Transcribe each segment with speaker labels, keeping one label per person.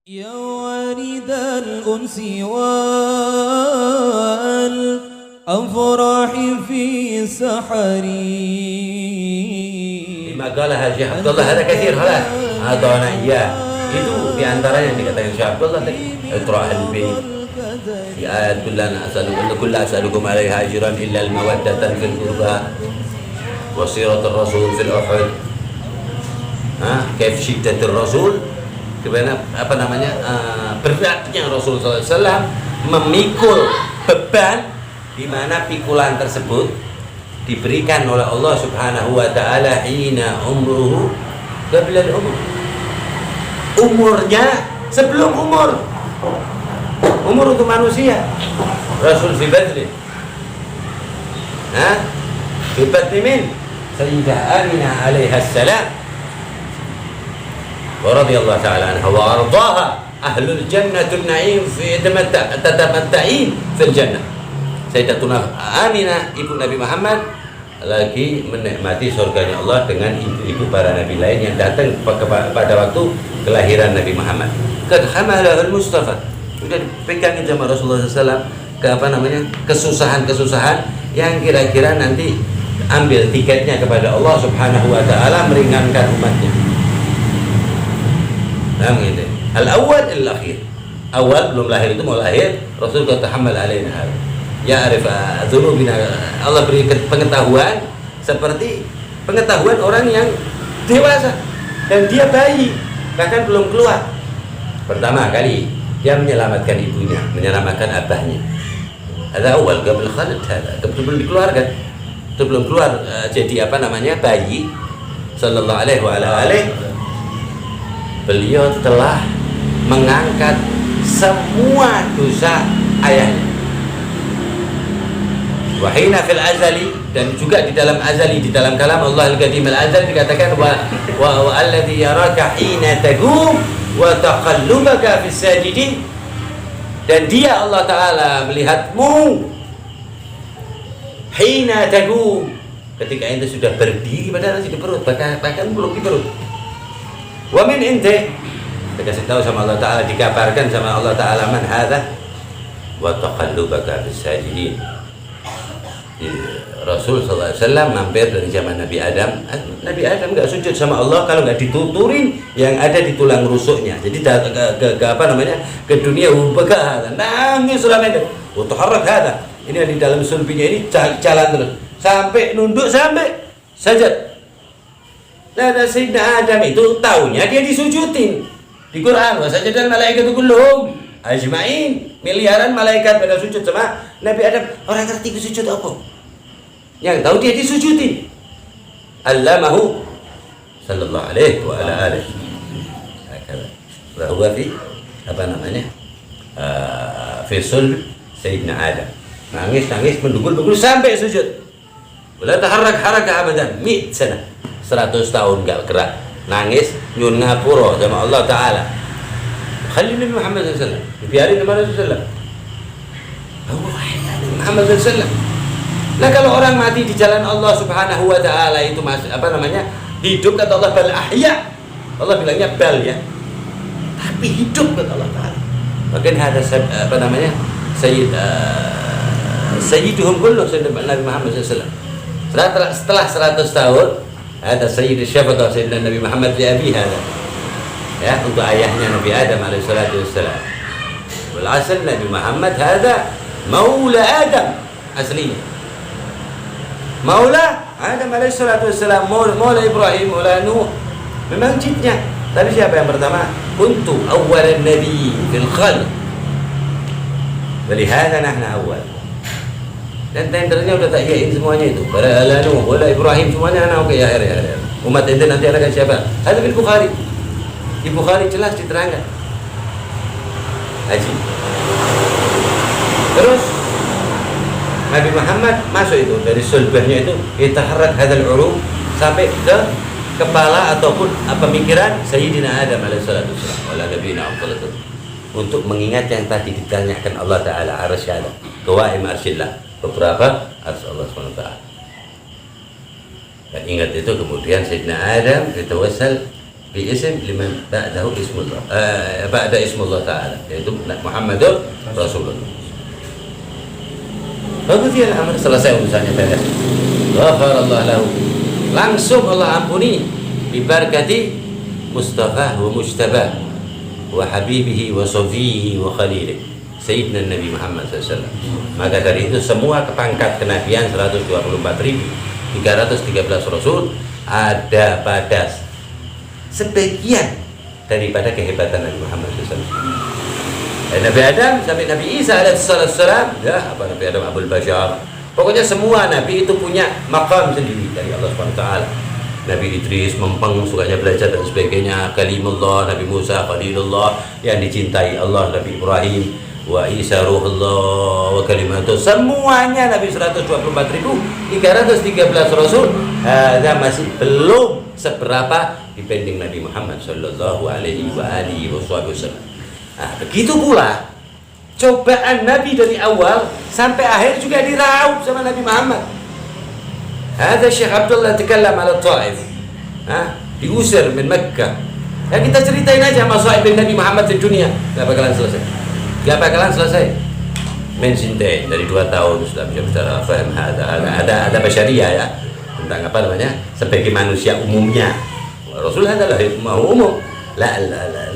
Speaker 1: يا وارد الأنس والأفراح في سحري.
Speaker 2: Lima qalaha Syekh Abdullah ada kathir halah. Atana iya. Itu diantaranya yang dikatakan Syekh Abdullah tadi. Itra'al bayt. Di ayat kullu as'alukum alaiha ajran illa al-mawaddatan fil qurba wa siratul rasul fil uhud. Kaif syiddatul rasul, gimana beratnya Rasul SAW memikul beban, di mana pikulan tersebut diberikan oleh Allah Subhanahu wa taala hina umruhu qabla al-umur. Umurnya sebelum umur. Umur untuk manusia. Rasul fi badri. Fi badri min Sayyidah Aminah alaiha salam. Wa radhiyallahu ta'ala anha wa ardaha ahlul jannatul na'im fi tatamatta'in fil jannah. Sayyidatuna Aminah ibu Nabi Muhammad lagi menikmati surganya Allah dengan ibu-ibu para nabi lain yang datang pada waktu kelahiran Nabi Muhammad. Qad hamalahul Mustafa, sudah dipegangin sama Rasulullah SAW kesusahan-kesusahan yang kira-kira nanti ambil tiketnya kepada Allah Subhanahu wa taala, meringankan umatnya. Al-awwal al-akhir. Awal belum lahir itu mau lahir, Rasul tahammal alaina hal. Ya arif dzunubina. Allah beri pengetahuan seperti pengetahuan orang yang dewasa dan dia bayi, bahkan belum keluar. Pertama kali dia menyelamatkan ibunya, menyelamatkan abahnya. Ada awal qabl khalid hada. Sebelum dikeluarkan, sebelum keluar jadi bayi sallallahu alaihi wa alihi, beliau telah mengangkat semua dosa ayahnya. Wahina fil azali, dan juga di dalam azali, di dalam kalam Allah al-Qadim al-azali dikatakan wa alladhi yaraka hina taqum wa taqallubaka fis sajidin, dan dia Allah taala melihatmu hina taqum, ketika ente sudah berdiri padahal masih di perut, bahkan belum di perut. Wa min ente, dikasih tahu sama Allah taala, dikabarkan sama Allah taala, man hadza wa taqallubaka fis sajidin. Rasul sallallahu alaihi wasallam mampir dari zaman Nabi Adam. Nabi Adam enggak sujud sama Allah kalau enggak dituturin yang ada di tulang rusuknya. Jadi ke dunia ubah, nangis ramai. Utaharrak hada. Ini di dalam sulbinya ini jalan terus sampai nunduk sampai sajad. Dan Sayyidina Adam itu taunya dia disujudin. Di Quran wa sajadal malaikatu kulluhum ajmain, miliaran malaikat pada sujud sama Nabi Adam. Orang ngerti sujud apa? Yang tahu dia disujudin. Allamahu sallallahu alaihi wa ala alihi. Bahwa fi fi sulb Sayyidina Adam. Nangis mendukul sampai sujud. Wala taharrak haraka abadan 100 sana. 100 tahun enggak gerak. Nangis nyun ngapura sama Allah taala. Khalil Nabi Muhammad sallallahu alaihi wasallam. Biarin sama Rasulullah. Muhammad sallallahu alaihi wasallam. Nah, kalau orang mati di jalan Allah Subhanahu wa taala itu hidup, kata Allah, bal ahya. Allah bilangnya bal ya. Tapi hidup kata Allah taala. Bahkan ada sayyiduhum kullu Sayyidina Nabi Muhammad sallallahu alaihi wasallam. Setelah 100 tahun ada Sayyidul Syafadah Sayyidina Nabi Muhammad li abi hada. Ya, untuk ayahnya Nabi Adam alaihi salatu wassalam. Wal asal Nabi Muhammad hada maula Adam aslinya. Maula Adam alaihi salatu wassalam, maula Ibrahim, maula Nuh. Memang jidnya. Tapi siapa yang pertama? Kuntu awwalan nabi fil khalq. Walihada nahna awal. Dan tendernya udah tak iyain semuanya itu. Para ala Nuh, wala Ibrahim, semuanya anak oke ya akhir. Umat ente nanti anak siapa? Ada di Bukhari. Di Bukhari jelas diterangkan. Haji. Terus Nabi Muhammad masuk itu dari sulbahnya itu itaharrak hadzal uruq sampai ke kepala ataupun pemikiran Sayyidina Adam alaihi salatu wasallam wala nabiyina afdalatu, untuk mengingat yang tadi ditanyakan Allah taala arsyada qawaim arsyillah, beberapa arsy Allah Subhanahu wa taala. Dan ingat itu kemudian Sayyidina Adam ditawassal biisim liman ba'dahu ismullah ba'da ismullah ta'ala, yaitu Muhammadur Rasulullah. Bagus dia amal, selesai urusannya beres. Ghafarallahu lahu, langsung Allah ampuni bibarakati Mustafa wa Mujtaba wa Habibihi wa Safihi wa Khalilih Sayyidina Nabi Muhammad SAW. Maka dari itu semua pangkat kenabian 124.313 Rasul ada pada sebagian daripada kehebatan Nabi Muhammad SAW. Nabi Adam sampai Nabi Isa alaihissalam, ya, apa Nabi Adam Abul Bashar. Pokoknya semua Nabi itu punya maqam sendiri dari Allah SWT. Nabi Idris mempeng, sukanya belajar dan sebagainya. Kalimullah, Nabi Musa, Khalilullah, yang dicintai Allah, Nabi Ibrahim, wa Isa ruhullah wa kalimatuh. Semuanya Nabi 124.313 Rasul. Masih belum seberapa dibanding Nabi Muhammad sallallahu alaihi wasallam. Nah, begitu pula cobaan Nabi dari awal sampai akhir juga diraup sama Nabi Muhammad. Ada Syekh Abdullah takallam ala Taif, diusir min Makkah. Ya, kita ceritain aja masaib Nabi Muhammad di dunia, nggak bakalan selesai. Mencintai dari 2 tahun sudah bisa bicara, faham ada basyariah ya, tentang apa namanya sebagai manusia umumnya. Rasul adalah mau umum, la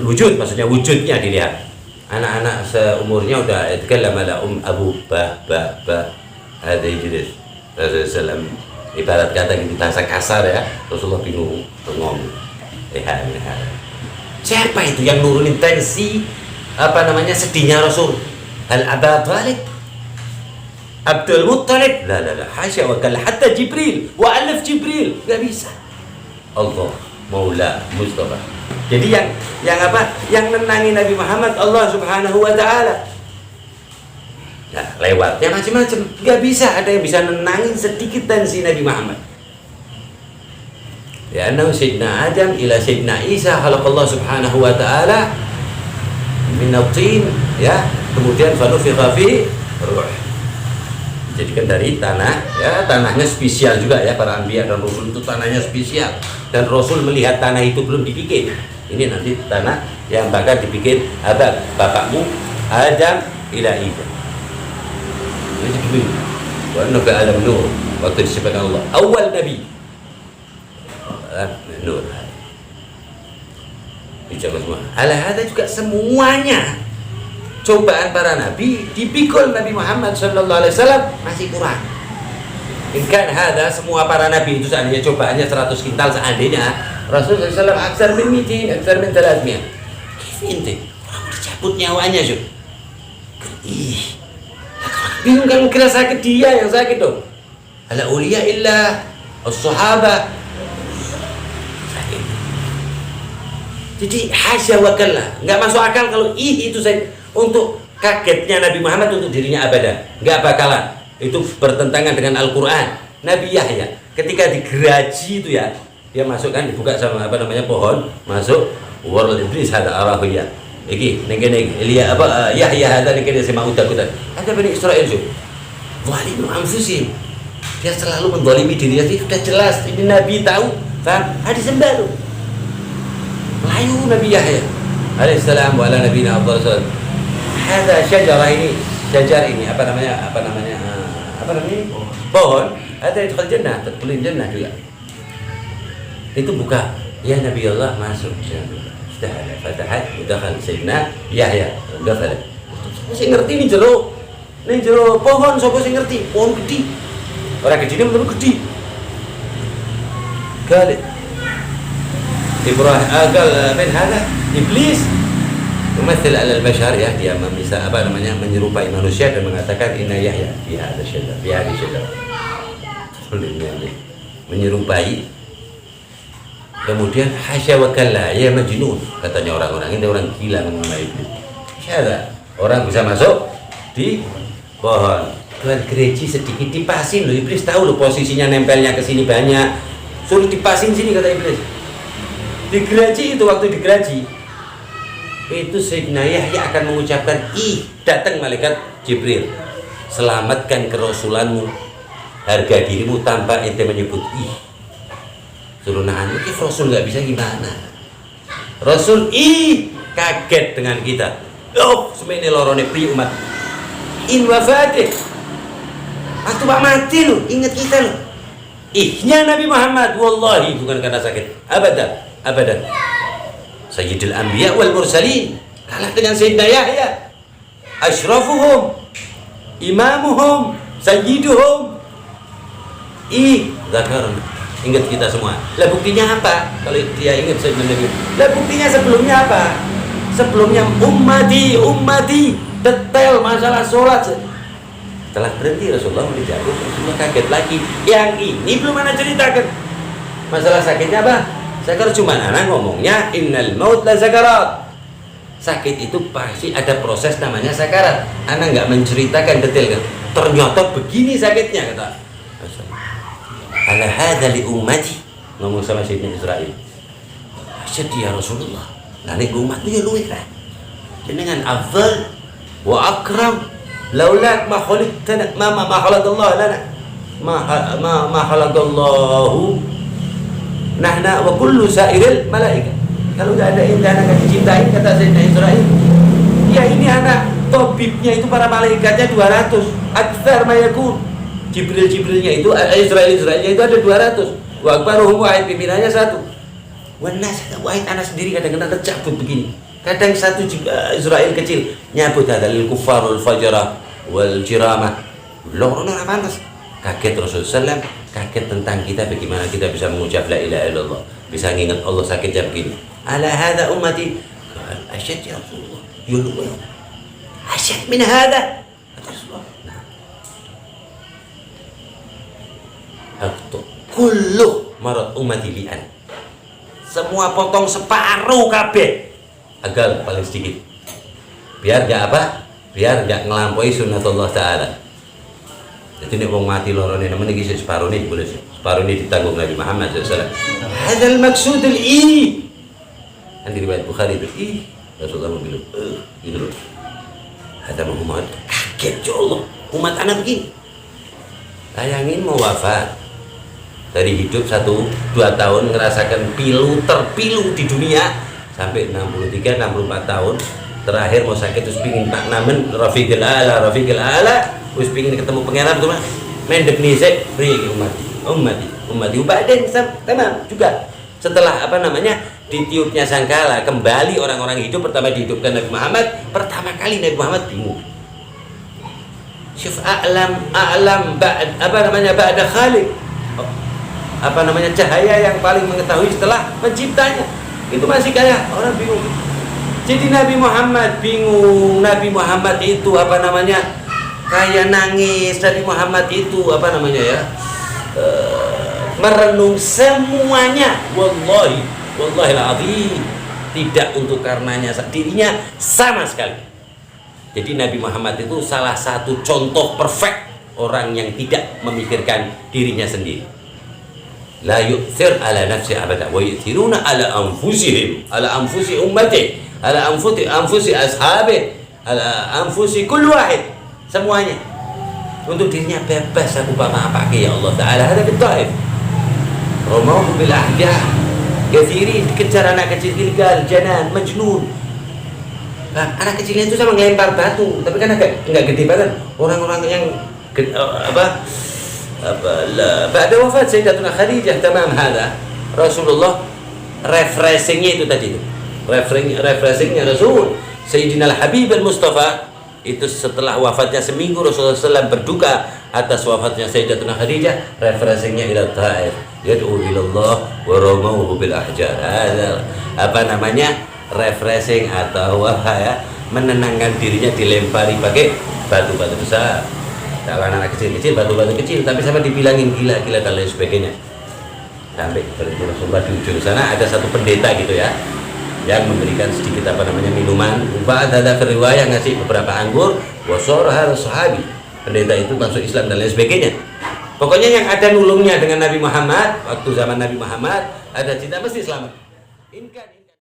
Speaker 2: wujud, maksudnya wujudnya dilihat. Anak-anak seumurnya udah takallam ala abu ba ada jenis Rasulullah, ibarat kata gitu, bahasa kasar ya. Rasulullah bingung ngomong. Siapa itu yang nurunin tensi apa namanya sedihnya Rasul? Hal Aba Talib, Abdul Muttalib? La hasya wa kalla, hatta Jibril wa alif Jibril nggak bisa. Allah Maula Mustafa. Jadi yang apa? Yang nenangi Nabi Muhammad Allah Subhanahu wa taala. Nah, lewatnya macam-macam. Nggak bisa ada yang bisa nenangin sedikit tensi Nabi Muhammad. Ya, annahu Sayyidina Adam ila Sayyidina Isa khalaqallah Subhanahu wa taala min at-tin, ya, kemudian fanufikha fi ruh. Dijadikan dari tanah, ya, tanahnya spesial juga ya, para anbiya dan rasul itu tanahnya spesial, dan Rasul melihat tanah itu belum dibikin. Ini nanti tanah yang bakal dibikin apa? Bapakmu Adam ila Isa. Ini Jibril. Wa annahu alam nur, waktu disebutkan Allah awal nabi. Nur. Dijaga semua. Ala hada juga semuanya cobaan para nabi dipikul Nabi Muhammad sallallahu alaihi wasallam masih kurang. Inkan hada semua para nabi itu seandainya cobaannya 100 kintal, seandainya Rasulullah SAW aksar min mitin, aksar min 300. Inti orang dicabut nyawanya Syuk. Bingung kamu kira sakit, dia yang sakit dong. Ala uliya illa as-sahabah. Sakit. Jadi hasya wa kalla, nggak masuk akal kalau itu saya untuk kagetnya Nabi Muhammad untuk dirinya abadan, nggak bakalan. Itu bertentangan dengan Al-Quran. Nabi Yahya ketika digeraji itu ya, dia masuk kan, dibuka sama apa namanya pohon, masuk warul iblis ada arahiyah. Iki nengke Elia apa Yahya ada nengke dia sama utak-utak. Ada Bani Israel itu. Zalim anfusihim. Dia selalu menzalimi dirinya, sudah jelas ini Nabi tahu, paham? Hadis baru. Melayu Nabi Yahya alaihissalam wa ala nabiyina afdhalus salat. Ada syajarah ini, syajar ini apa namanya pohon, ada di jannah, terpilih jannah juga. Itu buka, ya Nabi Allah masuk. Sudah ada fatahat, udah kan Sayyidina Yahya, udah ada. Saya ngerti ini jeruk pohon, sopo saya ngerti, pohon gede. Orang gede ini betul gede. Kali Ibrahim agal min hada iblis Memathil alal bashar, ya, dia bisa apa namanya menyerupai manusia dan mengatakan inna Yahya fi hadha syajar, fi hadhihi syajar. Menyerupai. Kemudian hasya wa kalla, ya majnun, katanya orang-orang ini orang gila mengenai iblis. Syada, orang bisa masuk di pohon. Tuhan gereji sedikit dipasin loh, iblis tahu loh posisinya nempelnya ke sini banyak. Suruh dipasin sini kata iblis. Digereji itu, waktu digereji itu Sayyidina Yahya akan mengucapkan datang malaikat Jibril, selamatkan kerasulanmu, harga dirimu tanpa ente menyebut suruh nahan. Rasul nggak bisa gimana, Rasul kaget dengan kita. Oh, semene lorone pri umat. In wafatih. Waktu Pak mati loh, ingat kita loh. Ihnya Nabi Muhammad, wallahi bukan karena sakit. Abadan. Sayyidul Anbiya wal Mursalin. Kalah dengan Sayyidina Yahya. Ashrafuhum, imamuhum, sayyiduhum. Zakarun. Ingat kita semua. Lah buktinya apa? Kalau dia ingat Sayyidina Nabi. Lah buktinya sebelumnya apa? Sebelumnya ummati. Detail masalah sholat. Setelah berhenti Rasulullah menjawab, Rasulullah kaget lagi. Yang ini belum ana ceritakan. Masalah sakitnya apa? Sakit cuma anak ngomongnya innal maut la zakarat. Sakit itu pasti ada proses namanya sakarat. Anak nggak menceritakan detail kan. Ternyata begini sakitnya kata. Ala hadza li ummati. Ngomong sama Sayyidina Israil. Asyad ya Rasulullah. Lah nek umatku ya luwih kan. Jenengan afdal wa akram. Laulak ma khalaqtana ma khalaqallahu lana. Ma khalaqallahu nahna wa kullu sa'iril malaika. Kalau nggak ada yang anak dicintai kata Sayyidina Israil, ya ini anak tabibnya itu para malaikatnya 200 aktsar mayakun. Jibril-jibrilnya itu Israilnya itu ada 200. Wa akbaruhum wahid, pimpinannya satu. Wanas wahid anak sendiri kadang-kadang tercabut begini. Kadang satu Israil kecil nyabut hadal kufarul fajara wal jiramah. Orang panas. Kaget Rasulullah SAW, kaget tentang kita bagaimana kita bisa mengucap la ilaha illallah, bisa mengingat Allah sakitnya begini. Ala hadza ummati. Asyad ya Rasulullah. Yulu. Asyad min hadza. Rasulullah. Aktu kullu marad ummati li'an. Semua potong separuh kabeh. Agal paling sedikit. Biar enggak apa? Biar enggak ngelampaui sunnatullah taala. Jadi nek wong mati lorone nemen iki separuh nih boleh separuh ini ditanggung Nabi Muhammad SAW. Hadzal maksudul Di riwayat Bukhari itu Rasulullah bilang gitu loh. Ada Muhammad kaget ya Allah, umat anak begini. Bayangin mau wafat dari hidup 1-2 tahun ngerasakan terpilu di dunia sampai 63-64 tahun terakhir mau sakit terus pingin Pak Namen Rafiqil A'la terus pingin ketemu pangeran tuh mah mendek nih saya beri umat ubaden tamam juga setelah ditiupnya sangkala kembali orang-orang hidup pertama dihidupkan Nabi Muhammad pertama kali Nabi Muhammad bingung syuf a'lam ba'da khaliq cahaya yang paling mengetahui setelah penciptanya itu masih kayak orang bingung. Jadi Nabi Muhammad bingung, Nabi Muhammad itu kayak nangis, Nabi Muhammad itu merenung semuanya. Wallahi alazim, tidak untuk karenanya dirinya sama sekali. Jadi Nabi Muhammad itu salah satu contoh perfect orang yang tidak memikirkan dirinya sendiri. La yu'thir ala nafsi abada wa yu'thiruna ala anfusihim, ala anfusi ummati, ala anfusi ashabi, ala anfusi kullu wahid, semuanya untuk dirinya bebas aku apa ya Allah Ta'ala. Ada Taif Romahu bil ahjah kathiri, dikejar anak kecil gilgal janan majnun. Anak kecilnya itu sama ngelempar batu tapi kan enggak gede banget. Orang-orang yang pada wafat Sayyidatuna Khadijah tamam hada Rasulullah refreshingnya itu tadi itu refreshingnya Rasul Sayyidina Al-Habib Al-Mustafa itu setelah wafatnya seminggu Rasulullah SAW berduka atas wafatnya Sayyidatuna Khadijah refreshingnya ila Taif yad'u ilallah wa ramahu bil ahjar. Refreshing atau menenangkan dirinya dilempari pakai batu-batu besar. Kalau anak kecil-kecil batu-batu kecil tapi sampai dibilangin gila dan lain sebagainya. Sampai Rasulullah di ujung sana ada satu pendeta gitu ya yang memberikan sedikit minuman. Ada riwayat ngasih beberapa anggur. Wasor harus sahabi. Pendeta itu masuk Islam dan lain sebagainya. Pokoknya yang ada nulungnya dengan Nabi Muhammad waktu zaman Nabi Muhammad ada cinta mesti selamat.